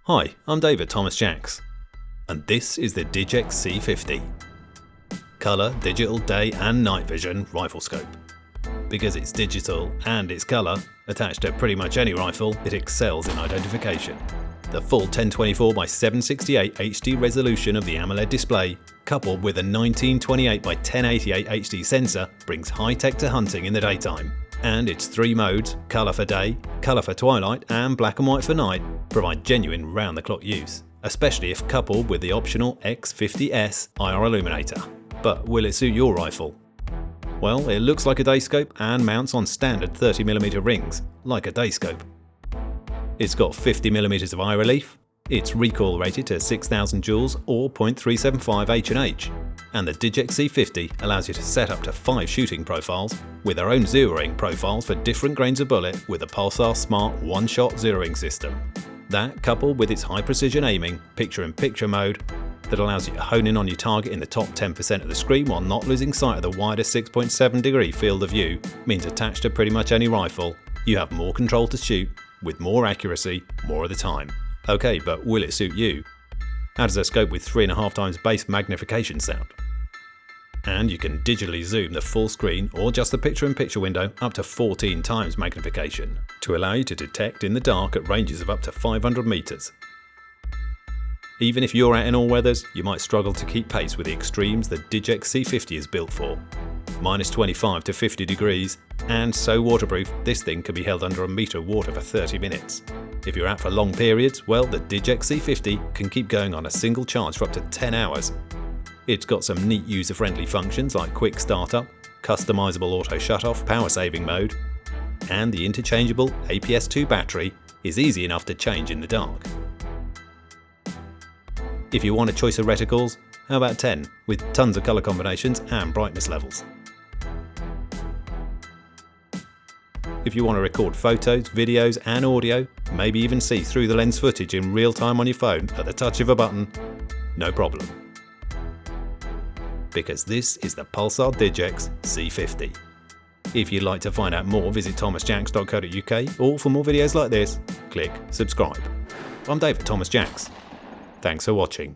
Hi, I'm David Thomas Jacks, and this is the Digex C50. Colour, digital, day and night vision rifle scope. Because it's digital and it's colour, attached to pretty much any rifle, it excels in identification. The full 1024 by 768 HD resolution of the AMOLED display, coupled with a 1928 by 1088 HD sensor, brings high-tech to hunting in the daytime. And its three modes, colour for day, colour for twilight and black and white for night, provide genuine round-the-clock use, especially if coupled with the optional X50S IR illuminator. But will it suit your rifle? Well, it looks like a day scope and mounts on standard 30mm rings, like a day scope. It's got 50mm of eye relief, it's recoil rated to 6000 joules or 0.375 H&H, and the Digex C50 allows you to set up to 5 shooting profiles with their own zeroing profiles for different grains of bullet with a Pulsar Smart one-shot zeroing system. That, coupled with its high-precision aiming, picture-in-picture mode, that allows you to hone in on your target in the top 10% of the screen while not losing sight of the wider 6.7 degree field of view, means attached to pretty much any rifle, you have more control to shoot, with more accuracy, more of the time. Okay, but will it suit you? How does a scope with 3.5 times base magnification sound? And you can digitally zoom the full screen or just the picture-in-picture window up to 14 times magnification to allow you to detect in the dark at ranges of up to 500 meters. Even if you're out in all weathers, you might struggle to keep pace with the extremes the Digex C50 is built for. -25 to 50 degrees, and so waterproof, this thing can be held under a metre of water for 30 minutes. If you're out for long periods, well, the Digex C50 can keep going on a single charge for up to 10 hours. It's got some neat user-friendly functions like quick startup, customizable auto shutoff, power saving mode, and the interchangeable APS-2 battery is easy enough to change in the dark. If you want a choice of reticles, how about 10, with tons of colour combinations and brightness levels. If you want to record photos, videos and audio, maybe even see through the lens footage in real time on your phone at the touch of a button, no problem. Because this is the Pulsar Digex C50. If you'd like to find out more, visit thomasjacks.co.uk, or for more videos like this, click subscribe. I'm David Thomas Jacks. Thanks for watching.